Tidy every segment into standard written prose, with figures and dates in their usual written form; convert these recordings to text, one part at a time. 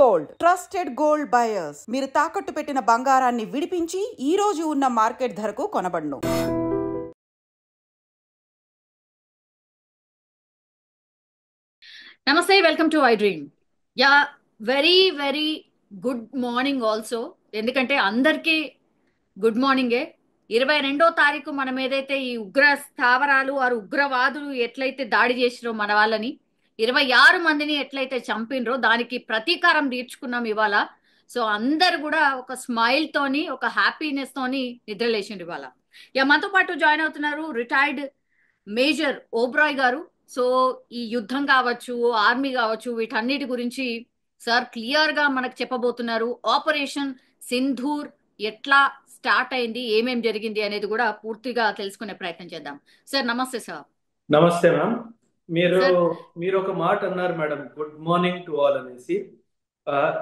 Gold, trusted gold buyers. మీరు తాకట్టు పెట్టిన బంగారాన్ని విడిపించి ఈ రోజు ఉన్న మార్కెట్ ధరకు కొనబడును. నమస్తే, welcome to I dream. Yeah, very very good morning also. ఎందుకంటే అందరికీ గుడ్ మార్నింగే. 22వ తారీఖు మనం ఏదైతే ఈ ఉగ్ర స్థావరాలు వారు ఉగ్రవాదులు ఎట్లయితే దాడి చేసిరో మన వాళ్ళని, 26 మందిని ఎట్లయితే చంపినరో దానికి ప్రతీకారం తీర్చుకున్నాం ఇవాళ. సో అందరు కూడా ఒక స్మైల్ తోని, ఒక హ్యాపీనెస్ తోని నిద్రలేసిండ్రు ఇవాళ. యా, మనతో పాటు జాయిన్ అవుతున్నారు రిటైర్డ్ మేజర్ ఓబ్రాయ్ గారు. సో ఈ యుద్ధం కావచ్చు, ఆర్మీ కావచ్చు, వీటన్నిటి గురించి సార్ క్లియర్ గా మనకు చెప్పబోతున్నారు. ఆపరేషన్ సింధూర్ ఎట్లా స్టార్ట్ అయింది, ఏమేం జరిగింది అనేది కూడా పూర్తిగా తెలుసుకునే ప్రయత్నం చేద్దాం. సార్ నమస్తే. సార్ నమస్తే మ్యామ్. మీరు ఒక మాట అన్నారు madam, good morning to all అనేసి.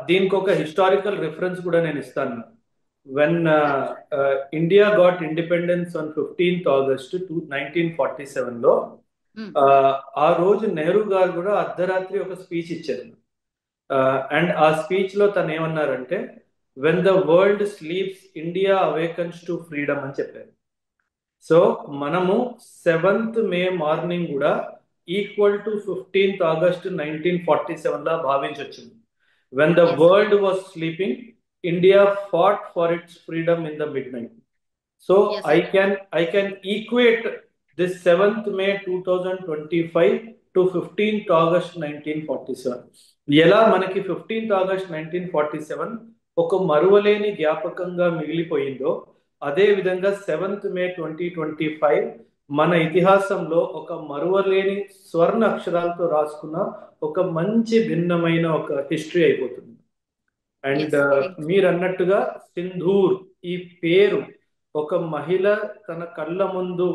దీనికి ఒక హిస్టారికల్ రిఫరెన్స్ కూడా నేను ఇస్తాను. When India got independence on 15th August 1947 లో ఆ రోజు నెహ్రూ గారు కూడా అర్ధరాత్రి ఒక స్పీచ్ ఇచ్చారు. అండ్ ఆ స్పీచ్ లో తను ఏమన్నారంటే, when the world sleeps India అవేకన్స్ to freedom అని చెప్పారు. సో మనము 7th May మార్నింగ్ కూడా ఈక్వల్ టు 15th August 1947 లా భావించవచ్చు. When the world was sleeping, India fought for it's freedom in the mid night. So I can equate this 7th May 2025 to 15th August 1947. ఎలా మనకి 15th August 1947 ఒక మరువలేని జ్ఞాపకంగా మిగిలిపోయిందో, అదే విధంగా 7th May 2025 మన ఇతిహాసంలో ఒక మరువలేని స్వర్ణ అక్షరాలతో రాసుకున్న ఒక మంచి భిన్నమైన ఒక హిస్టరీ అయిపోతుంది. అండ్ మీరు అన్నట్టుగా సింధూర్ ఈ పేరు ఒక మహిళ తన కళ్ళ ముందు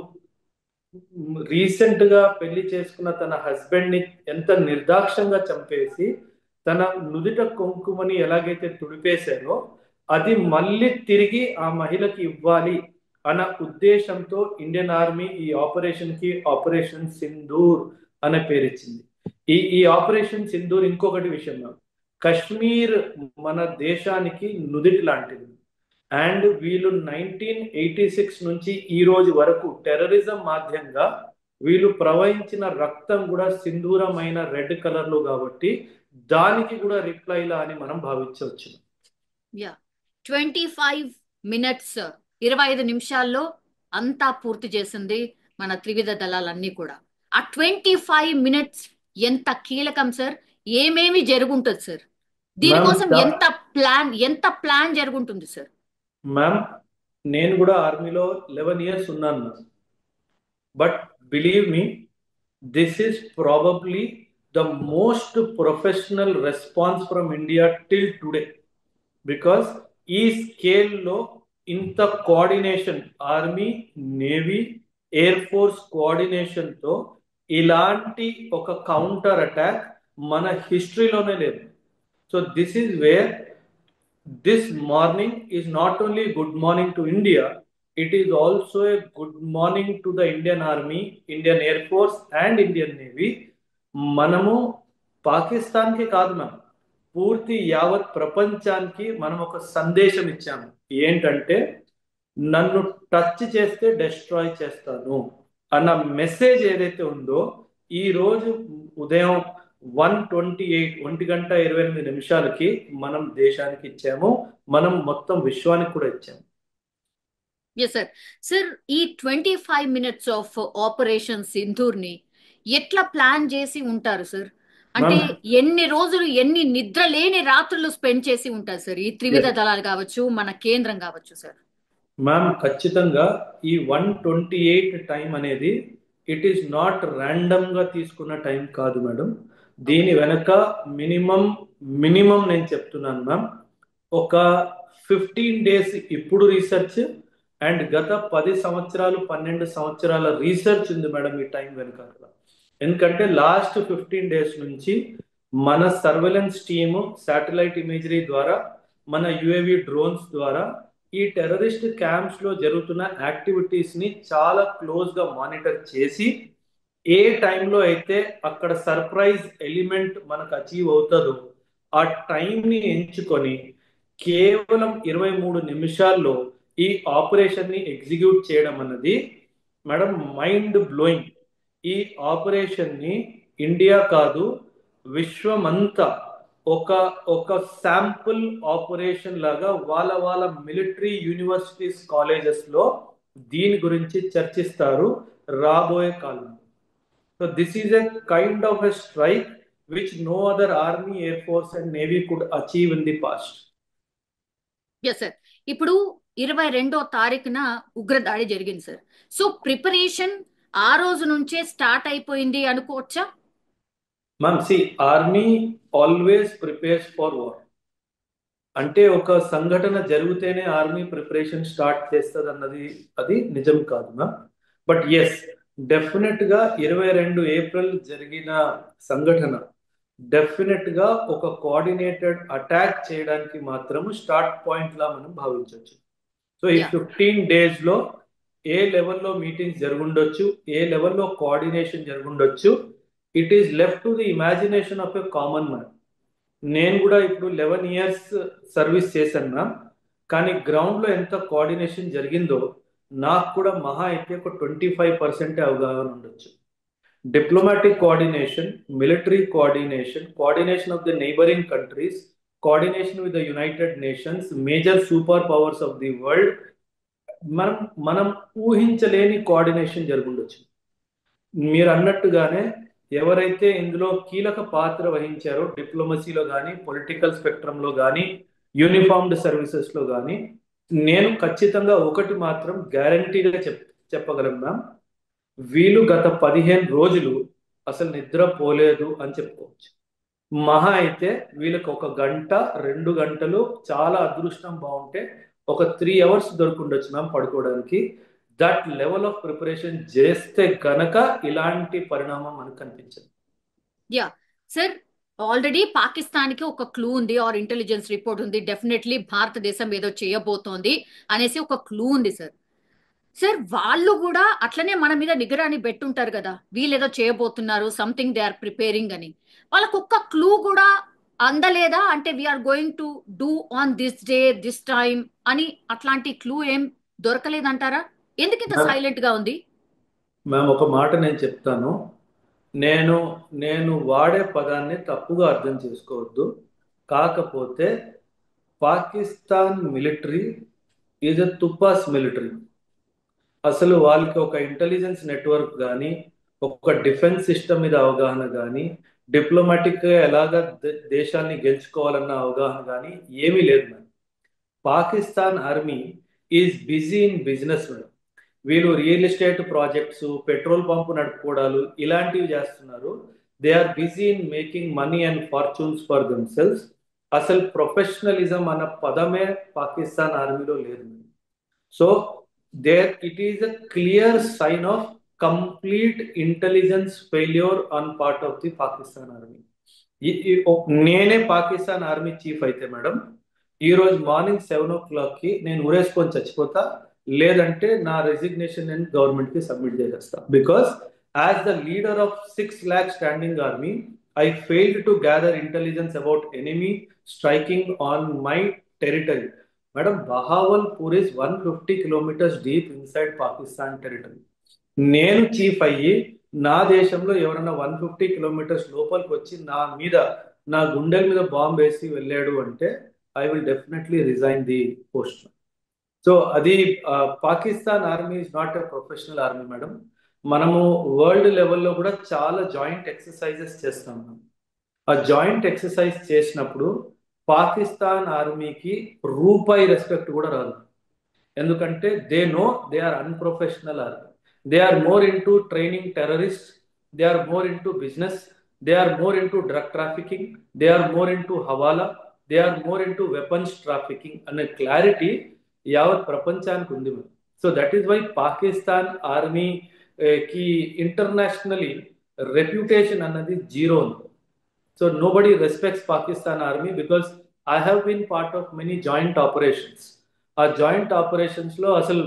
రీసెంట్ గా పెళ్లి చేసుకున్న తన హస్బెండ్ ని ఎంత నిర్దాక్షంగా చంపేసి తన నుదుట కుంకుమని ఎలాగైతే తుడిపేశారో, అది మళ్ళీ తిరిగి ఆ మహిళకి ఇవ్వాలి అన్న ఉద్దేశంతో ఇండియన్ ఆర్మీ ఈ ఆపరేషన్ కి ఆపరేషన్ సింధూర్ అనే పేరు ఇచ్చింది. ఈ ఆపరేషన్ సింధూర్ ఇంకొకటి విషయం, కశ్మీర్ మన దేశానికి నుదిటి లాంటిది. అండ్ వీళ్ళు 1986 నుంచి ఈ రోజు వరకు టెర్రరిజం మాధ్యంగా వీళ్ళు ప్రవహించిన రక్తం కూడా సింధూరమైన రెడ్ కలర్ లో, కాబట్టి దానికి కూడా రిప్లైలా అని మనం భావించవచ్చు. 25 minutes 25 నిమిషాల్లో అంతా పూర్తి చేసింది మన త్రివిధ దళాలన్నీ కూడా. ఆ 25 minutes ఎంత కీలకం సార్? ఏమేమి జరుగుంటుంది సార్? దీనికోసం ఎంత ప్లాన్ జరుగుంటుంది సార్? మ్యామ్, నేను కూడా ఆర్మీలో 11 years ఉన్నాను. But believe me, this is probably the most professional response from India till today. Because ఈ స్కేల్లో ఇంత coordination, army, navy, air force కోఆర్డినేషన్తో ఇలాంటి ఒక కౌంటర్ అటాక్ మన హిస్టరీలోనే లేదు. So this is where this morning is not only good morning to India, it is also a good morning to the Indian Army, Indian Air Force and Indian Navy. మనము పాకిస్తాన్కి కాదు ma'am, పూర్తి యావత్ ప్రపంచానికి మనం ఒక సందేశం ఇచ్చాము. ఏంటంటే, నన్ను టచ్ చేస్తే డెస్ట్రాయ్ చేస్తాను అన్న మెసేజ్ ఏదైతే ఉందో, ఈ రోజు ఉదయం 1:28 మనం దేశానికి ఇచ్చాము, మనం మొత్తం విశ్వానికి కూడా ఇచ్చాము. సార్ ఈ 25 minutes ఆఫ్ ఆపరేషన్ సింధూర్ ని ఎట్లా ప్లాన్ చేసి ఉంటారు సార్? అంటే ఎన్ని రోజులు, ఎన్ని నిద్ర లేని రాత్రులు స్పెండ్ చేసి ఉంటారు సార్ ఈ త్రివిధ దళాలు కావచ్చు, మన కేంద్రం కావచ్చు సార్? మ్యామ్, ఖచ్చితంగా ఈ 1:28 టైం అనేది ఇట్ ఈస్ నాట్ ర్యాండమ్ గా తీసుకున్న టైం కాదు మేడం. దీని వెనక మినిమం నేను చెప్తున్నాను మ్యామ్, ఒక 15 days ఇప్పుడు రీసెర్చ్ అండ్ గత 10 సంవత్సరాలు 12 సంవత్సరాల రీసెర్చ్ ఉంది మేడం ఈ టైం వెనక. ఎందుకంటే లాస్ట్ 15 days నుంచి మన సర్వేలెన్స్ టీము శాటిలైట్ ఇమేజరీ ద్వారా, మన యుఏవి డ్రోన్స్ ద్వారా ఈ టెర్రరిస్ట్ క్యాంప్స్ లో జరుగుతున్న యాక్టివిటీస్ ని చాలా క్లోజ్ గా మానిటర్ చేసి, ఏ టైంలో అయితే అక్కడ సర్ప్రైజ్ ఎలిమెంట్ మనకు అచీవ్ అవుతుందో ఆ టైంని ఎంచుకొని కేవలం 23 నిమిషాల్లో ఈ ఆపరేషన్ని ఎగ్జిక్యూట్ చేయడం అన్నది మేడం మైండ్ బ్లోయింగ్. ఈ ఆపరేషన్ని ఇండియా కాదు, విశ్వమంతా ఒక ఒక శాంపుల్ ఆపరేషన్ లాగా వాళ్ళ మిలిటరీ యూనివర్సిటీస్ కాలేజెస్ లో దీని గురించి చర్చిస్తారు రాబోయే కాలంలో. So this is a kind of a strike which no other army, air force and navy could achieve in the past. Yes sir. ఇప్పుడు 22వ తారీఖున ఉగ్రదాడి జరిగింది సార్. సో ప్రిపరేషన్ ఆ రోజు నుంచే స్టార్ట్ అయిపోయింది అనుకోవచ్చా? Ma'am see, army always prepares for war. అంటే ఒక సంఘటన జరిగితేనే ఆర్మీ ప్రిపరేషన్ స్టార్ట్ చేస్తుంది అన్నది అది నిజం కాదు మ్యామ్. బట్ ఎస్, డెఫినెట్ గా 22 ఏప్రిల్ జరిగిన సంఘటన డెఫినెట్ గా ఒక కోఆర్డినేటెడ్ అటాక్ చేయడానికి మాత్రం స్టార్ట్ పాయింట్ లా మనం భావించవచ్చు. సో ఈ 15 days లో ఏ లెవెల్లో మీటింగ్స్ జరుగుండొచ్చు, ఏ లెవెల్లో కోఆర్డినేషన్ జరుగుండొచ్చు, it is left to the imagination of a common man. నేను కూడా ఇప్పుడు 11 years సర్వీస్ చేశాను మ్యామ్. కానీ గ్రౌండ్ లో ఎంత కోఆర్డినేషన్ జరిగిందో నాకు కూడా మహా అయితే ఒక 25% అవగాహన ఉండొచ్చు. Diplomatic coordination, military coordination, coordination of the neighbouring countries, coordination with the United nations, major super powers of the world, మనం మనం ఊహించలేని కోఆర్డినేషన్ జరుగుండొచ్చు. మీరు అన్నట్టుగానే ఎవరైతే ఇందులో కీలక పాత్ర వహించారో డిప్లొమసీలో కానీ, పొలిటికల్ స్పెక్ట్రంలో కానీ, యూనిఫార్మ్డ్ సర్వీసెస్ లో కానీ, నేను ఖచ్చితంగా ఒకటి మాత్రం గ్యారంటీగా చెప్పగలను మ్యామ్, వీళ్ళు గత 15 రోజులు అసలు నిద్రపోలేదు అని చెప్పుకోవచ్చు. మహా అయితే వీళ్ళకి 1 గంట 2 గంటలు చాలా అదృష్టం బాగుంటే ఒక 3 hours దొరుకుండొచ్చు మ్యామ్ పడుకోవడానికి. దట్ లెవెల్ ఆఫ్ ప్రిపరేషన్ చేస్తే గనక ఇలాంటి పరిణామం మనకు కనిపించదు. యా సార్, ఆల్రెడీ పాకిస్తాన్ కి ఒక క్లూ ఉంది, ఆర్ ఇంటెలిజెన్స్ రిపోర్ట్ ఉంది, డెఫినెట్లీ భారతదేశం ఏదో చేయబోతోంది అనేసి ఒక క్లూ ఉంది సార్. సార్ వాళ్ళు కూడా అట్లనే మన మీద నిగరాని పెట్టుంటారు కదా, వీళ్ళు ఏదో చేయబోతున్నారు, సంథింగ్ దే ఆర్ ప్రిపేరింగ్ అని. వాళ్ళకు ఒక్క క్లూ కూడా అందలేదా? అంటే we're going to do on this day this time అని అట్లాంటి క్లూ ఏం దొరకలేదంటారా? ఎందుకు ఇంత సైలెంట్ గా ఉంది? మ్యామ్ ఒక మాట నేను చెప్తాను. నేను నేను వాడే పదాన్ని తప్పుగా అర్థం చేసుకోవద్దు. కాకపోతే Pakistan military is a toothless military. అసలు వాళ్ళకి ఒక ఇంటెలిజెన్స్ నెట్వర్క్ కానీ, ఒక డిఫెన్స్ సిస్టమ్ మీద అవగాహన కానీ, డిప్లొమాటిక్ గా ఎలాగ దేశాన్ని గెలుచుకోవాలన్న అవగాహన కానీ ఏమీ లేదు madam. Pakistan army is busy in business madam. వీళ్ళు real estate projects, petrol pump నడుపుకోవడాలు ఇలాంటివి చేస్తున్నారు. They are busy in making money and fortunes for themselves. అసలు ప్రొఫెషనలిజం అన్న పదమే పాకిస్తాన్ ఆర్మీలో లేదు. So there it is a clear sign of complete intelligence failure on part of the Pakistan army. నేనే Pakistan army chief అయితే మేడం, ఈ రోజు morning 7 o'clock కి నేను ఉరేసుకొని చచ్చిపోతా, లేదంటే నా రెసిగ్నేషన్ నేను గవర్నమెంట్ కి సబ్మిట్ చేసేస్తా. Because as the leader of 6 lakh standing army, I failed to gather intelligence about enemy striking on my territory. Madam, Bahawalpur is 150 kilometers deep inside Pakistan territory. నేను chief అయ్యి నా దేశంలో ఎవరైనా 150 kilometers లోపలికి వచ్చి నా గుండెల మీద బాంబు వేసి వెళ్ళాడు అంటే I will definitely resign the post. So అది Pakistan army is not a professional army madam. మనము వరల్డ్ లెవెల్లో కూడా చాలా జాయింట్ ఎక్సర్సైజెస్ చేస్తాం. ఆ జాయింట్ ఎక్సర్సైజ్ చేసినప్పుడు పాకిస్తాన్ ఆర్మీకి రూపాయి రెస్పెక్ట్ కూడా రాదు. ఎందుకంటే they know they are unprofessional army. They are more into training terrorist, they are more into business, they are more into drug trafficking, they are more into hawala, they are more into weapons trafficking అనే clarity యావత్ ప్రపంచానికి ఉంది. So that is why Pakistan army కి internationally reputation అన్నది zero ఉంది. So nobody respects Pakistan army because I have been part of many joint operations. ఆ joint operations లో అసలు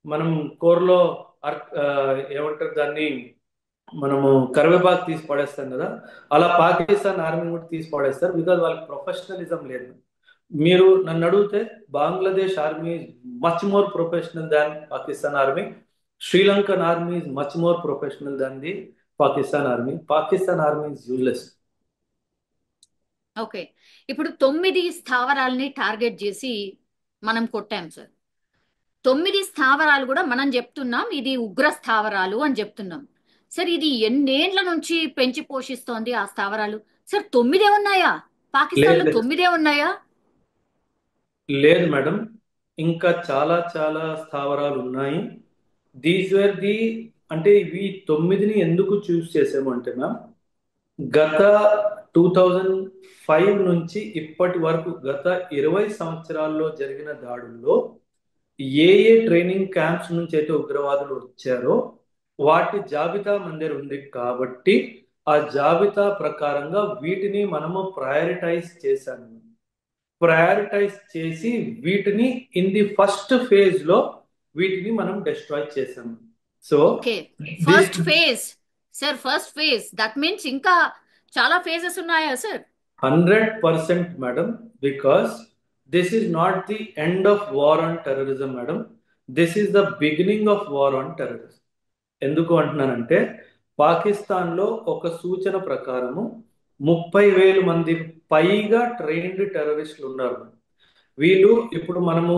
మనం కోర్లో ఏమంటారు దాన్ని, మనము కరివేపాకు తీసి పడేస్తాం కదా, అలా పాకిస్తాన్ ఆర్మీ కూడా తీసి పడేస్తారు, బికాజ్ వాళ్ళకి ప్రొఫెషనలిజం లేదు. మీరు నన్ను అడిగితే Bangladesh army is much more professional than Pakistan army. Sri Lankan army is much more professional than the Pakistan army. Pakistan army is useless. Okay, ఇప్పుడు 9 స్థావరాల్ని టార్గెట్ చేసి మనం కొట్టాం సార్. 9 స్థావరాలు కూడా మనం చెప్తున్నాం ఇది ఉగ్ర స్థావరాలు అని చెప్తున్నాం సార్. ఇది ఎన్నేళ్ల నుంచి పెంచి పోషిస్తోంది ఆ స్థావరాలు? సార్ 9 ఉన్నాయా? పాకిస్తాన్ లో లేదు 9 ఉన్నాయా? లేదు మేడం, ఇంకా చాలా చాలా స్థావరాలు ఉన్నాయి. దీస్ వేర్ ది, అంటే ఇవి 9ని ఎందుకు చూస్ చేసాము అంటే మ్యామ్, గత 2005 నుంచి ఇప్పటి వరకు గత 20 సంవత్సరాల్లో జరిగిన దాడుల్లో ఏ ఏ ట్రైనింగ్ క్యాంప్స్ నుంచి అయితే ఉగ్రవాదులు వచ్చారో వాటి జాబితా మన దగ్గర ఉంది కాబట్టి ఆ జాబితా ప్రకారంగా వీటిని మనము ప్రయారిటైజ్ చేశాము. ప్రయారిటైజ్ చేసి వీటిని ఇన్ ది ఫస్ట్ ఫేజ్ లో వీటిని మనం డిస్ట్రాయ్ చేసాము. So okay, first phase sir, first phase that means ఇంకా చాలా ఫేజెస్ ఉన్నాయా sir? 100% madam, because this is not the end of war on terrorism madam, this is the beginning of war on terrorism. ఎందుకు అంటున్నానంటే పాకిస్తాన్లో ఒక సూచన ప్రకారము 30,000 మంది పైగా ట్రైన్డ్ టెర్రరిస్టులు ఉన్నారు. వీళ్ళు ఇప్పుడు మనము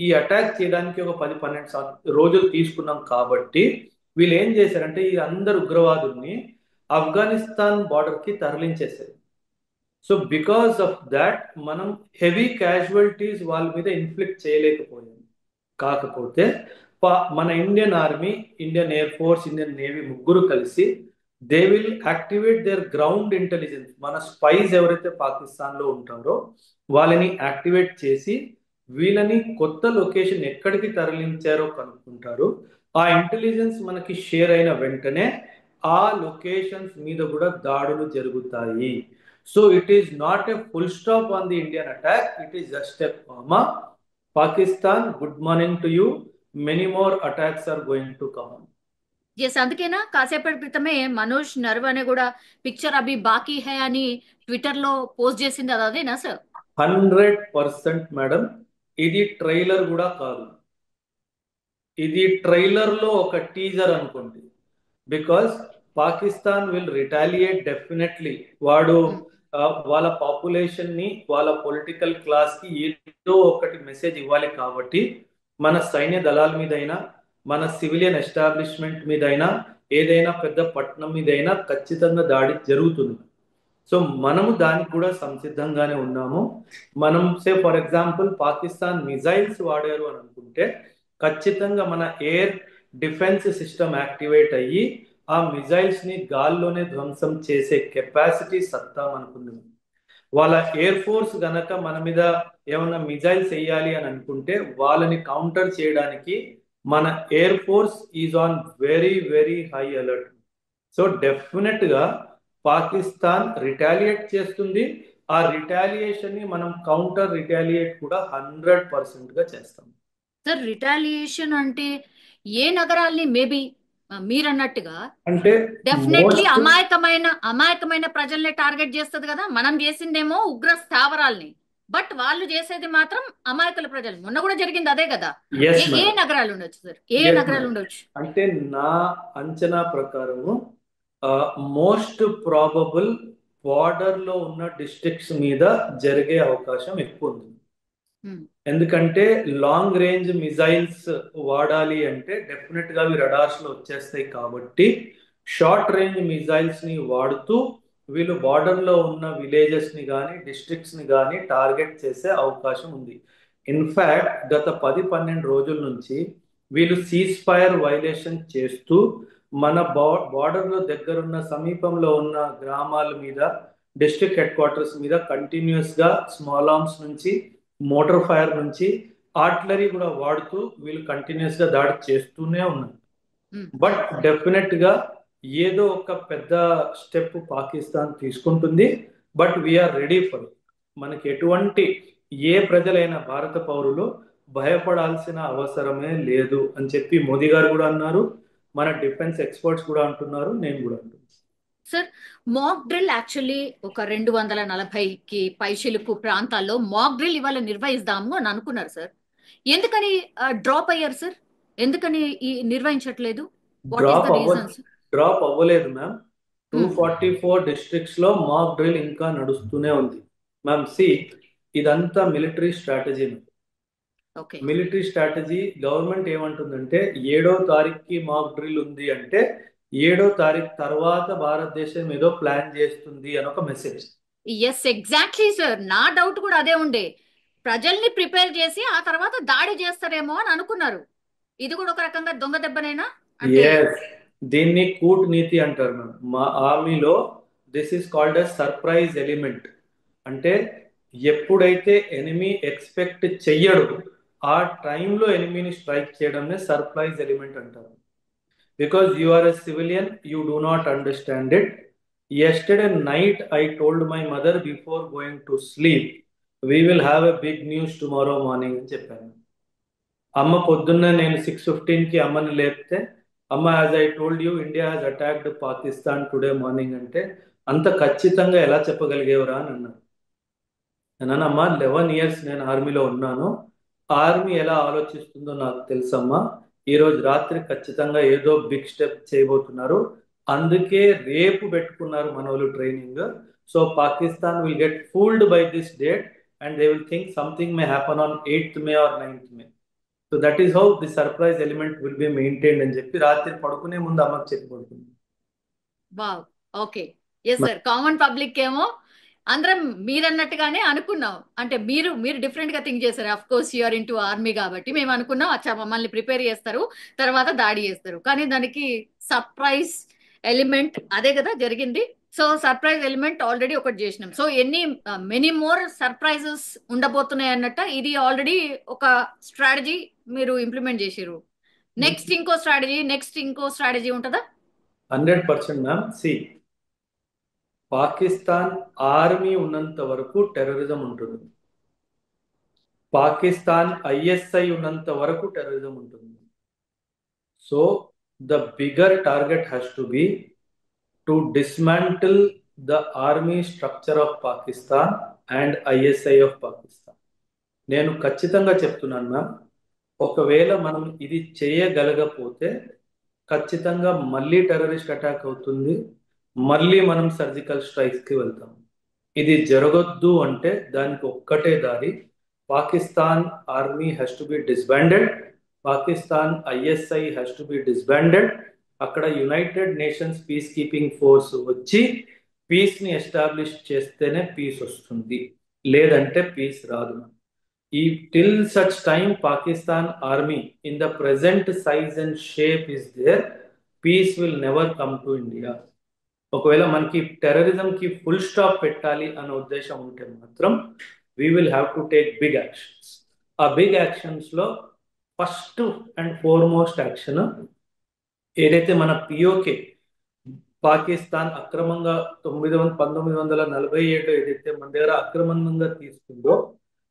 ఈ అటాక్ చేయడానికి ఒక 10-12 రోజులు తీసుకున్నాం కాబట్టి వీళ్ళు ఏం చేశారంటే ఈ అందరు ఉగ్రవాదుల్ని ఆఫ్ఘనిస్తాన్ బార్డర్ కి తరలించేశారు. సో బికాస్ ఆఫ్ దాట్ మనం హెవీ క్యాజువల్టీస్ వాళ్ళ మీద ఇన్ఫ్లిక్ట్ చేయలేకపోయాం. కాకపోతే మన Indian army, Indian air force, Indian navy ముగ్గురు కలిసి they will activate their ground intelligence. మన స్పైస్ ఎవరైతే పాకిస్తాన్లో ఉంటారో వాళ్ళని యాక్టివేట్ చేసి వీళ్ళని కొత్త లొకేషన్ ఎక్కడికి తరలించారో కనుక్కుంటారు. ఆ ఇంటెలిజెన్స్ మనకి షేర్ అయిన వెంటనే ఆ లొకేషన్స్ మీద కూడా దాడులు జరుగుతాయి. So it is not a full stop on the Indian attack, it is just a comma. Pakistan, good morning to you, many more attacks are going to come. Yes, అందుకేనా కాసేపటి క్రితమే మనోజ్ నర్వానే కూడా పిక్చర్ అభి బాకీ హై అని ట్విట్టర్ లో post చేసింది, అది అదేనా సార్? 100% మేడం, ఇది ట్రైలర్ కూడా కాదు, ఇది ట్రైలర్ లో ఒక టీజర్ అనుకోండి. Because Pakistan will retaliate definitely. వాడు వాళ్ళ పాపులేషన్ ని, వాళ్ళ పొలిటికల్ క్లాస్ కి ఏదో ఒకటి మెసేజ్ ఇవ్వాలి కాబట్టి మన సైన్య దళాల మీదైనా, మన సివిలియన్ ఎస్టాబ్లిష్మెంట్ మీదైనా, ఏదైనా పెద్ద పట్టణం మీదైనా ఖచ్చితంగా దాడి జరుగుతుంది. సో మనము దానికి కూడా సంసిద్ధంగానే ఉన్నాము. మనం ఫర్ ఎగ్జాంపుల్ పాకిస్తాన్ మిజైల్స్ వాడారు అని అనుకుంటే ఖచ్చితంగా మన ఎయిర్ డిఫెన్స్ సిస్టమ్ యాక్టివేట్ అయ్యి ఆ మిజైల్స్ ని గాల్లోనే ధ్వంసం చేసే కెపాసిటీ సత్తా మనకుంది. వాళ్ళ ఎయిర్ ఫోర్స్ గనక మన మీద ఏమన్నా మిజైల్స్ వేయాలి అని అనుకుంటే వాళ్ళని కౌంటర్ చేయడానికి మన air force is on very very high alert. So definite గా పాకిస్తాన్ రిటాలియేట్ చేస్తుంది. ఆ రిటాలియేషన్ ని మనం కౌంటర్ రిటాలియేట్ కూడా 100% గా చేస్తాం. సార్ రిటాలియేషన్ అంటే ఏ నగరాల్ని మేబీ మీరు అన్నట్టుగా అంటే డెఫినెట్లీ మోస్ట్ అమాయకమైన ప్రజల్ని టార్గెట్ చేస్తుంది కదా. మనం చేసిందేమో ఉగ్ర స్థావరాల్ని, బట్ వాళ్ళు చేసేది మాత్రం అమాయకుల ప్రజలు. మొన్న కూడా జరిగింది అదే కదా. ఎస్ ఏ మేడం, నగరాలు ఉండొచ్చు సార్? ఏ ఎస్ నగరాలు మేడం. ఉండొచ్చు? అంటే నా అంచనా ప్రకారము మోస్ట్ ప్రాబబుల్ బార్డర్ లో ఉన్న డిస్ట్రిక్ట్స్ మీద జరిగే అవకాశం ఎక్కువ ఉంది. ఎందుకంటే లాంగ్ రేంజ్ మిజైల్స్ వాడాలి అంటే డెఫినెట్ గా అవి రడార్స్ లో వచ్చేస్తాయి కాబట్టి షార్ట్ రేంజ్ మిజైల్స్ ని వాడుతూ వీళ్ళు బార్డర్ లో ఉన్న విలేజెస్ ని కానీ డిస్ట్రిక్ట్స్ ని కానీ టార్గెట్ చేసే అవకాశం ఉంది. ఇన్ఫాక్ట్ గత 10-12 రోజుల నుంచి వీళ్ళు సీజ్ ఫైర్ వైలేషన్ చేస్తూ మన బార్డర్ లో దగ్గరున్న సమీపంలో ఉన్న గ్రామాల మీద, డిస్ట్రిక్ట్ హెడ్ క్వార్టర్స్ మీద కంటిన్యూస్ గా స్మాల్ ఆర్మ్స్ నుంచి, మోటార్ ఫైర్ నుంచి, ఆర్టిలరీ కూడా వాడుతూ వీళ్ళు కంటిన్యూస్ గా దాడి చేస్తూనే ఉన్నారు. బట్ డెఫినెట్ గా ఏదో ఒక పెద్ద స్టెప్ పాకిస్తాన్ తీసుకుంటుంది. But we're ready for it. మనకి ఎటువంటి ఏ ప్రజలైన భారత పౌరులు భయపడాల్సిన అవసరమే లేదు అని చెప్పి మోదీ గారు కూడా అన్నారు. మన డిఫెన్స్ ఎక్స్పర్ట్స్ కూడా అంటున్నారు, నేను కూడా అంటున్నాను. సార్, మాక్ డ్రిల్ యాక్చువల్లీ ఒక 240కి పైచిలుకు ప్రాంతాల్లో మాక్ డ్రిల్ ఇవాళ నిర్వహిస్తాము అని అనుకున్నారు సార్. ఎందుకని డ్రాప్ అయ్యారు సార్? ఎందుకని ఈ నిర్వహించట్లేదు? వాట్ ఈస్ డ్రాప్ ద అవ్వ రీజన్స్? డ్రాప్ అవ్వలేదు మ్యామ్. 244 డిస్ట్రిక్ట్స్ లో మాక్ డ్రిల్ ఇంకా నడుస్తూనే ఉంది మ్యామ్. ఇదంతా military strategy. Okay. Military strategy. Government ఏమంటుందంటే 7వ తారీఖుకి మాక్ డ్రిల్ ఉంది అంటే 7వ తారీఖు తర్వాత భారతదేశం ఏదో ప్లాన్ చేస్తుంది అని ఒక మెసేజ్. Yes, exactly sir. నా డౌట్ కూడా అదే ఉండే. ప్రజల్ని ప్రిపేర్ చేసి ఆ తర్వాత దాడి చేస్తారేమో అని అనుకున్నారు. ఇది కూడా ఒక రకంగా దొంగ దెబ్బనేనా అంటే? ఎస్, దీన్ని కూటనీతి అంటారు మ్యామ్. మా ఆర్మీలో this is called a surprise element. అంటే ఎప్పుడైతే ఎనిమీ ఎక్స్పెక్ట్ చెయ్యడు ఆ టైంలో ఎనిమీని స్ట్రైక్ చేయడంనే సర్ప్రైజ్ ఎలిమెంట్ అంటారు. Because you are a civilian, you do not understand it. Yesterday night, I told my mother before going to sleep, we will have a big news tomorrow morning అని చెప్పాను. అమ్మ పొద్దున్న నేను 6:15కి అమ్మని లేపితే, అమ్మ as I told you India has attacked Pakistan today morning అంటే, అంత ఖచ్చితంగా ఎలా చెప్పగలిగేవరా అని అన్నాను. అన్నానమ్మా 11 ఇయర్స్ నేను ఆర్మీలో ఉన్నాను, ఆర్మీ ఎలా ఆలోచిస్తుందో నాకు తెలుసమ్మా. ఈరోజు రాత్రి ఖచ్చితంగా ఏదో బిగ్ స్టెప్ చేయబోతున్నారు, అందుకే రేపు పెట్టుకున్నారు మన వాళ్ళు training. So Pakistan will get fooled by this date and they will think something may happen on 8th May or 9th May. So that is how the surprise element will be maintained అని చెప్పి రాత్రి పడుకునే ముందు అమ్మకి చెప్పి పడుకుంది. Wow, okay. Yes sir. Common public ఏమో అందరం మీరన్నట్టుగానే అనుకున్నాం. అంటే మీరు మీరు డిఫరెంట్ గా థింక్ చేశారు. Of course you're into army కాబట్టి మేము అనుకున్నాం అచ్చా మమ్మల్ని ప్రిపేర్ చేస్తారు, తర్వాత దాడి చేస్తారు. కానీ దానికి సర్ప్రైజ్ ఎలిమెంట్ అదే కదా జరిగింది. సో సర్ప్రైజ్ ఎలిమెంట్ ఆల్రెడీ ఒకటి చేసినాం. సో మెనీ మోర్ సర్ప్రైజెస్ ఉండబోతున్నాయి అన్నట్ట. ఇది ఆల్రెడీ ఒక స్ట్రాటజీ మీరు ఇంప్లిమెంట్ చేసారు. నెక్స్ట్ ఇంకో స్ట్రాటజీ ఉంటుందా? 100% మ్యామ్. పాకిస్తాన్ ఆర్మీ ఉన్నంత వరకు టెర్రరిజం ఉంటుంది, పాకిస్తాన్ ఐఎస్ఐ ఉన్నంత వరకు టెర్రరిజం ఉంటుంది. So the bigger target has to B to dismantle the army structure of Pakistan and ISI of Pakistan. నేను ఖచ్చితంగా చెప్తున్నాను మ్యామ్, ఒకవేళ మనం ఇది చేయగలగపోతే ఖచ్చితంగా మళ్ళీ టెర్రరిస్ట్ అటాక్ అవుతుంది, మళ్ళీ మనం సర్జికల్ స్ట్రైక్స్కి వెళ్తాం. ఇది జరగొద్దు అంటే దానికి ఒక్కటే దారి, Pakistan army has to be disbanded, Pakistan ISI has to be disbanded. అక్కడ united nations peace keeping force వచ్చి పీస్ని ఎస్టాబ్లిష్ చేస్తేనే పీస్ వస్తుంది, లేదంటే పీస్ రాదు. Till such time Pakistan army in the present size and shape is there, peace will never come to India. ఒకవేళ మనకి terrorism కి ఫుల్ స్టాప్ పెట్టాలి అనే ఉద్దేశం ఉంటే మాత్రం we will have to take big actions. ఆ బిగ్ యాక్షన్స్ లో ఫస్ట్ అండ్ ఫార్మోస్ట్ యాక్షన్ ఏదైతే మన పిఓకే పాకిస్తాన్ అక్రమంగా 1947 ఏదైతే మన దగ్గర అక్రమంగా తీసుకుందో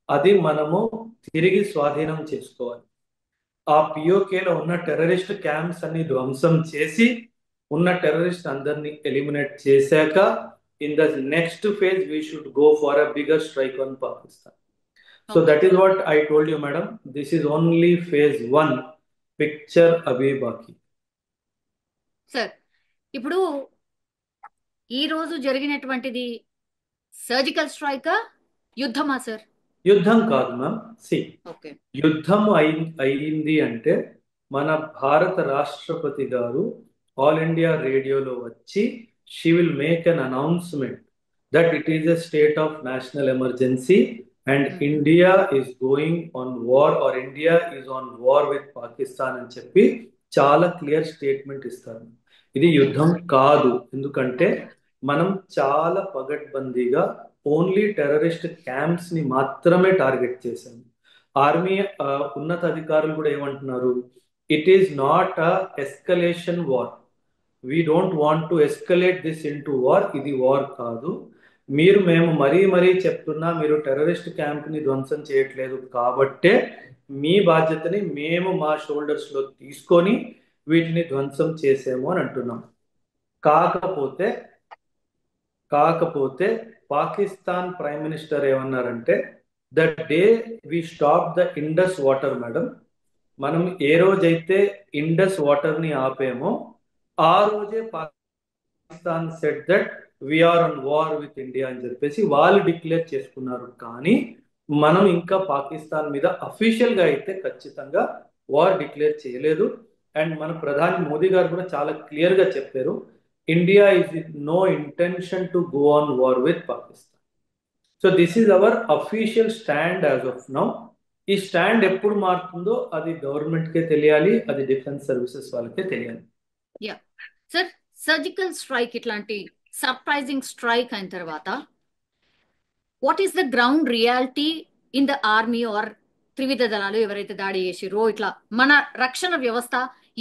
అది మనము తిరిగి స్వాధీనం చేసుకోవాలి. ఆ పిఓకేలో ఉన్న టెర్రరిస్ట్ క్యాంప్స్ అన్ని ధ్వంసం చేసి ఉన్న టెర్రరిస్ట్ అందరినీ ఎలిమినేట్ చేశాక in the next phase we should go for a bigger strike on Pakistan. So that is what I told you madam, this is only phase 1, picture అభి బాకీ. సార్, ఇప్పుడు ఈ రోజు జరిగినటువంటిది సర్జికల్ స్ట్రైకా యుద్ధమా సార్? యుద్ధం కాదు మ్యామ్. ఓకే. యుద్ధం అయింది అంటే మన భారత రాష్ట్రపతి గారు ఆల్ ఇండియా రేడియోలో వచ్చి she will make an announcement that it is a state of national emergency and India is going on war or India is on war with Pakistan అని చెప్పి చాలా క్లియర్ స్టేట్మెంట్ ఇస్తారు. ఇది యుద్ధం కాదు, ఎందుకంటే మనం చాలా పగడ్బందీగా ఓన్లీ టెర్రరిస్ట్ క్యాంప్స్ ని మాత్రమే టార్గెట్ చేశాము. ఆర్మీ ఉన్నత అధికారులు కూడా ఏమంటున్నారు, it is not a escalation war, we don't want to escalate this in to war. ఇది వార్ కాదు, మేము మరీ చెప్తున్నా మీరు టెర్రరిస్ట్ క్యాంప్ ని ధ్వంసం చేయట్లేదు కాబట్టే మీ బాధ్యతని మేము మా షోల్డర్స్ లో తీసుకొని వీటిని ధ్వంసం చేసాము అని అంటున్నాం. కాకపోతే కాకపోతే పాకిస్తాన్ ప్రైమ్ మినిస్టర్ ఏమన్నారంటే, the day we stop the Indus water madam, మనం ఏ రోజైతే ఇండస్ వాటర్ ని ఆపేమో ఆ రోజే Pakistan said that we're on war with India అని చెప్పేసి వాళ్ళు డిక్లేర్ చేసుకున్నారు. కానీ మనం ఇంకా పాకిస్తాన్ మీద అఫీషియల్ గా అయితే ఖచ్చితంగా వార్ డిక్లేర్ చేయలేదు. అండ్ మన ప్రధాని మోదీ గారు కూడా చాలా క్లియర్ గా చెప్పారు, India is no intention to go on war with Pakistan. So this is our official stand as of now. ఈ స్టాండ్ ఎప్పుడు మారుతుందో అది గవర్నమెంట్కే తెలియాలి, అది డిఫెన్స్ సర్వీసెస్ వాళ్ళకే తెలియాలి. యా సార్, సర్జికల్ స్ట్రైక్ ఇట్లాంటి సర్ప్రైజింగ్ స్ట్రైక్ అయిన తర్వాత what is the ground reality in the army or త్రివిధ దళాలు ఎవరైతే దాడి చేసిరో ఇట్లా మన రక్షణ వ్యవస్థ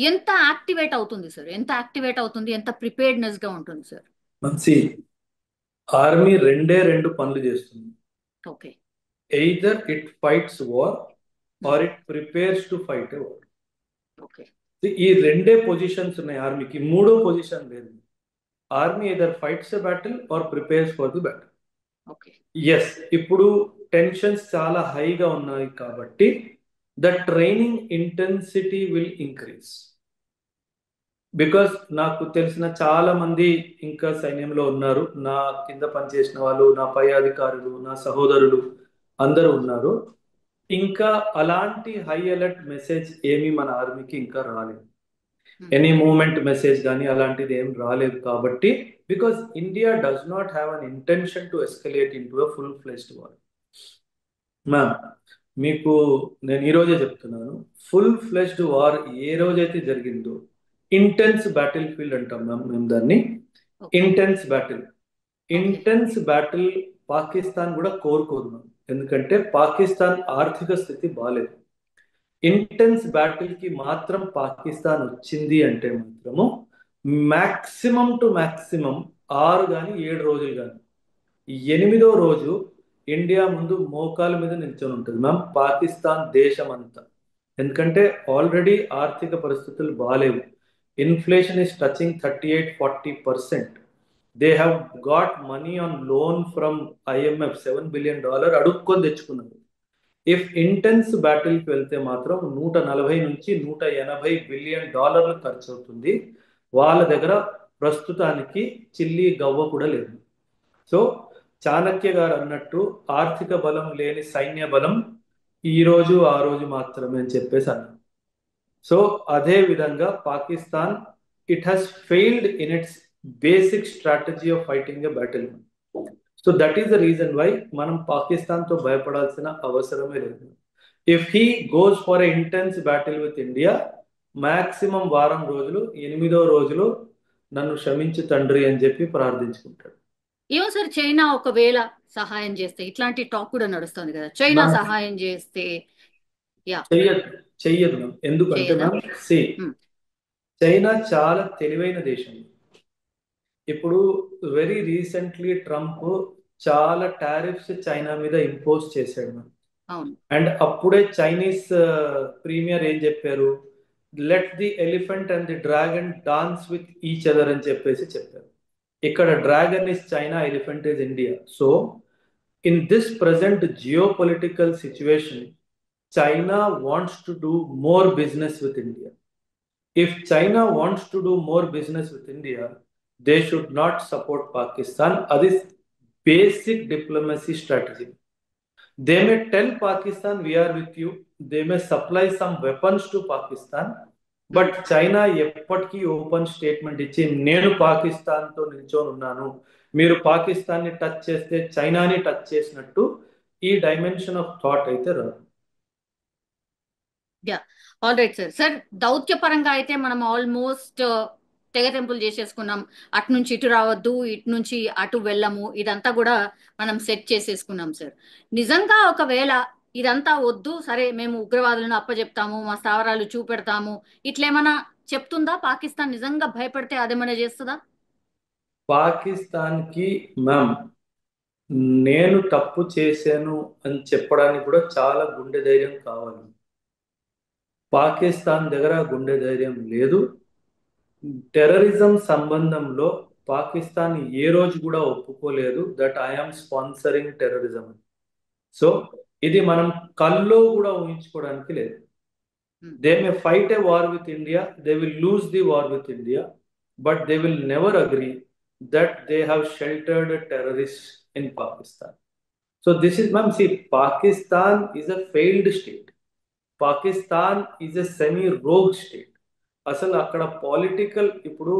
ఎంత యాక్టివేట్ అవుతుంది సార్? ఎంత యాక్టివేట్ అవుతుంది? ఎంత ప్రిపేర్డ్నెస్ గా ఉంటుంది సార్? మంచి ఆర్మీ రెండు పనులు చేస్తుంది. Okay, either it fights war or it prepares to fight a war. Okay, ఈ రెండే పొజిషన్స్ ఉన్నాయి ఆర్మీకి, మూడో పొజిషన్ లేదు. Army either fights a battle or prepares for the battle. Okay, yes, ఇప్పుడు టెన్షన్స్ చాలా హైగా ఉన్నాయి కాబట్టి the training intensity will increase. Because నాకు తెలిసిన చాలా మంది ఇంకా సైన్యంలో ఉన్నారు, నా కింద పనిచేసిన వాళ్ళు, నా పై అధికారులు, నా సహోదరులు అందరూ ఉన్నారు. ఇంకా అలాంటి హై అలర్ట్ మెసేజ్ ఏమీ మన ఆర్మీకి ఇంకా రాలేదు. ఎనీ మూమెంట్ మెసేజ్ కానీ అలాంటిది ఏం రాలేదు. కాబట్టి because India does not have an intention to escalate in to a full fledged war. Ma'am, మీకు నేను ఈరోజే చెప్తున్నాను, ఫుల్ ఫ్లెజ్డ్ వార్ ఏ రోజైతే జరిగిందో, ఇంటెన్స్ బ్యాటిల్ ఫీల్డ్ అంటాం మ్యామ్ మేము దాన్ని. ఇంటెన్స్ బ్యాటిల్ పాకిస్తాన్ కూడా కోరుకోదు మ్యామ్, ఎందుకంటే పాకిస్తాన్ ఆర్థిక స్థితి బాగాలేదు. ఇంటెన్స్ బ్యాటిల్ కి మాత్రం పాకిస్తాన్ వచ్చింది అంటే మాత్రము మ్యాక్సిమం టు మ్యాక్సిమం 6 కానీ 7 రోజులు కానీ, 8వ రోజు ఇండియా ముందు మోకాల మీద నిల్చొని ఉంటుంది మ్యామ్ పాకిస్తాన్ దేశం అంతా. ఎందుకంటే ఆల్రెడీ ఆర్థిక పరిస్థితులు బాగాలేవు. Inflation is touching 38-40%. They have got money on loan from IMF, $7 billion అడుక్కొని తెచ్చుకున్నారు. ఇఫ్ ఇంటెన్స్ బ్యాటిల్కి వెళ్తే మాత్రం 140 నుంచి 180 బిలియన్ డాలర్లు ఖర్చు అవుతుంది. వాళ్ళ దగ్గర ప్రస్తుతానికి చిల్లి గవ్వ కూడా లేదు. సో చాణక్య గారు అన్నట్టు ఆర్థిక బలం లేని సైన్య బలం ఈ రోజు ఆ రోజు మాత్రమే అని చెప్పేసి అన్నారు. సో అదే విధంగా Pakistan, it has failed in its basic strategy of fighting a battle. So that is the reason why మనం పాకిస్తాన్ తో భయపడాల్సిన అవసరమే లేదు. If he goes for a intense battle with India, maximum వారం రోజులు, 8వ రోజులు నన్ను క్షమించు తండ్రి అని చెప్పి ప్రార్థించుకుంటాడు. ఏమో సార్, చైనా ఒకవేళ సహాయం చేస్తే, ఇట్లాంటి టాక్ కూడా నడుస్తుంది కదా, చైనా సహాయం చేస్తే చెయ్యదు మ్యామ్. ఎందుకంటే మ్యామ్ చైనా చాలా తెలివైన దేశం. ఇప్పుడు వెరీ రీసెంట్లీ ట్రంప్ చాలా టారిఫ్స్ చైనా మీద ఇంపోజ్ చేశాడు మ్యామ్. అండ్ అప్పుడే చైనీస్ ప్రీమియర్ ఏం చెప్పారు, let the elephant and the dragon dance with each other అని చెప్పేసి చెప్పారు. ఇక్కడ dragon is China, elephant is India. So in this present geopolitical situation, China wants to do more business with India. If China wants to do more business with India, they should not support Pakistan. That is basic diplomacy strategy. They may tell Pakistan, we are with you. They may supply some weapons to Pakistan. But China ఎప్పటికీ open statement ఇచ్చి, నేను పాకిస్తాన్తో నిల్చొని ఉన్నాను, మీరు పాకిస్తాన్ని touch చేస్తే చైనాని touch చేసినట్టు ఈ డైమెన్షన్ ఆఫ్ థాట్ అయితే రాదు. All right sir. సార్, దౌత్యపరంగా అయితే మనం ఆల్మోస్ట్ తెగతెంపులు చేసేసుకున్నాం. అటు నుంచి ఇటు రావద్దు, ఇటు నుంచి అటు వెళ్ళము, ఇదంతా కూడా మనం సెట్ చేసేసుకున్నాం సార్. నిజంగా ఒకవేళ ఇదంతా వద్దు, సరే మేము ఉగ్రవాదులను అప్పచెప్తాము, మా స్థావరాలు చూపెడతాము, ఇట్లేమన్నా చెప్తుందా పాకిస్తాన్? నిజంగా భయపడితే అదేమన్నా చేస్తుందా? పాకిస్తాన్ కి మ్యామ్ నేను తప్పు చేశాను అని చెప్పడానికి కూడా చాలా గుండె ధైర్యం కావాలి. పాకిస్తాన్ దగ్గర గుండె ధైర్యం లేదు. టెర్రరిజం సంబంధంలో పాకిస్తాన్ ఏ రోజు కూడా ఒప్పుకోలేదు that I'm sponsoring terrorism. So ఇది మనం కల్లో కూడా ఊహించుకోవడానికి లేదు. They may fight a war with India, they will lose the war with India, but they will never agree that they have sheltered terrorist in Pakistan. So this is ma'am, see Pakistan is a failed state. Pakistan is a semi rogue state. అసలు అక్కడ political ఇప్పుడు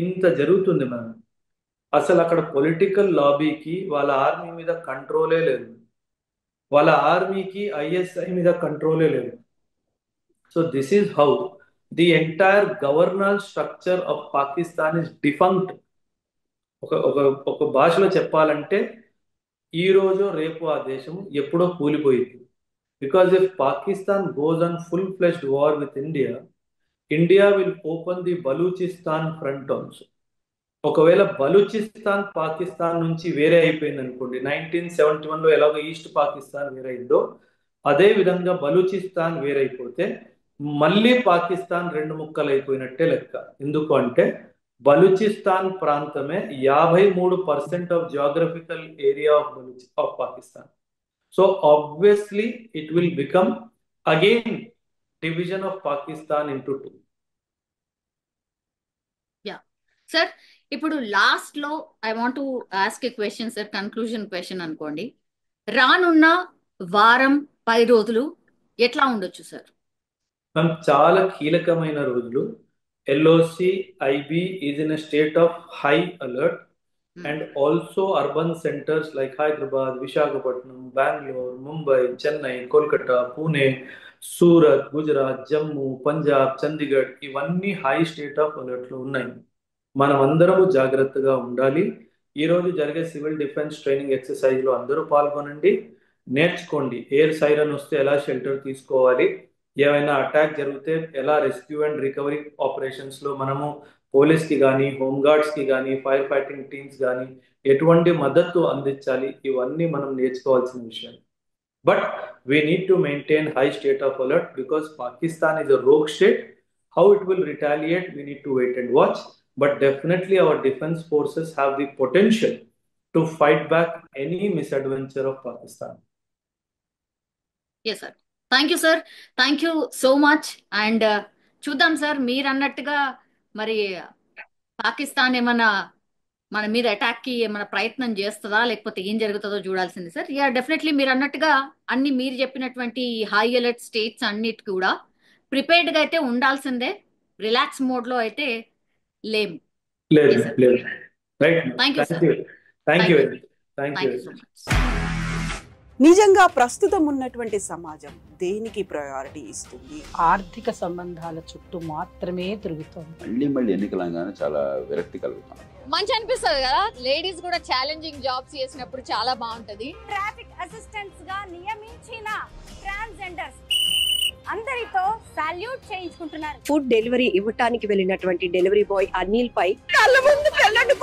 ఇంత జరుగుతుంది ma'am, అసలు అక్కడ political లాబీకి వాళ్ళ army మీద కంట్రోలే లేదు, వాళ్ళ ఆర్మీకి ఐఎస్ఐ మీద కంట్రోలే లేదు. So this is how the entire governance structure of Pakistan is defunct. ఒక ఒక ఒక భాషలో చెప్పాలంటే ఈ రోజు రేపు ఆ దేశం ఎప్పుడో కూలిపోయింది. Because if Pakistan goes on full fleshed war with India, India will open the Balochistan front also. ఒకవేళ బలూచిస్తాన్ పాకిస్తాన్ నుంచి వేరే అయిపోయింది అనుకోండి, 1971లో ఎలాగో ఈస్ట్ పాకిస్తాన్ వేరైందో అదే విధంగా బలూచిస్తాన్ వేరైపోతే మళ్ళీ పాకిస్తాన్ రెండు ముక్కలు అయిపోయినట్టే లెక్క. ఎందుకు అంటే బలూచిస్తాన్ ప్రాంతమే 53% of geographical area of Pakistan. So obviously it will become again division of Pakistan into 2. Sir ఇప్పుడు లాస్ట్ లో I want to ask a question sir, conclusion question అనుకోండి. రానున్న వారం 10 రోజులు ఎట్లా ఉండొచ్చు సార్? మ్యామ్ చాలా కీలకమైన రోజులు. LOC IB is in a state of high alert and also urban centres like Hyderabad, Visakhapatnam, Bengaluru, Mumbai, Chennai, Kolkata, Pune, Surat, Gujarat, Jammu, Punjab, Chandigarh ఇవన్నీ హై స్టేట్ ఆఫ్ అలర్ట్ లో ఉన్నాయి. మనం అందరము జాగ్రత్తగా ఉండాలి. ఈ రోజు జరిగే సివిల్ డిఫెన్స్ ట్రైనింగ్ ఎక్సర్సైజ్ లో అందరూ పాల్గొనండి, నేర్చుకోండి. ఎయిర్ సైరన్ వస్తే ఎలా షెల్టర్ తీసుకోవాలి, ఏమైనా అటాక్ జరిగితే ఎలా రెస్క్యూ అండ్ రికవరీ ఆపరేషన్స్ లో మనము పోలీస్ కి కానీ, హోంగార్డ్స్ కి కానీ, ఫైర్ ఫైటింగ్ టీమ్స్ కానీ ఎటువంటి మద్దతు అందించాలి, ఇవన్నీ మనం నేర్చుకోవాల్సిన విషయం. But we need to maintain high state of alert because Pakistan is a rogue state. How it will retaliate, we need to wait and watch. But definitely our defense forces have the potential to fight back any misadventure of Pakistan. Yes, sir. Thank you, sir. Thank you so much. And చూద్దాం sir, మీరు అన్నట్టుగా మరి పాకిస్తాన్ ఏమన్నా మన మీద attack కి ఏమైనా ప్రయత్నం చేస్తుందా లేకపోతే ఏం జరుగుతుందో చూడాల్సింది సార్. యా, డెఫినెట్లీ మీరు అన్నట్టుగా అన్ని మీరు చెప్పినటువంటి హై అలర్ట్ స్టేట్స్ అన్నిటి కూడా ప్రిపేర్డ్ గా అయితే ఉండాల్సిందే. రిలాక్స్ మోడ్ లో అయితే లేము. Thank you sir. Thank you so much. నిజంగా ప్రస్తుతం ఉన్నటువంటి సమాజం దేనికి ప్రయారిటీ ఇస్తుంది? ఆర్థిక సంబంధాల చుట్టూ మాత్రమే తిరుగుతోంది. మళ్ళీ ఎన్నికలంగానే చాలా విరక్తి కలుగుతాం. మంచి అనిపిస్తుంది కదా, లేడీస్ కూడా ఛాలెంజింగ్ జాబ్స్ చేసినప్పుడు చాలా బాగుంటది. ట్రాఫిక్ అసిస్టెంట్స్ గా నియమించిన ట్రాన్స్జెండర్స్ అందరితో సాల్యూట్ చేయించుకుంటున్నారు. ఫుడ్ డెలివరీ ఇవ్వటానికి వెళ్ళినటువంటి డెలివరీ బాయ్ అనిల్ పై కళ్ళ ముందు పెళ్ళండి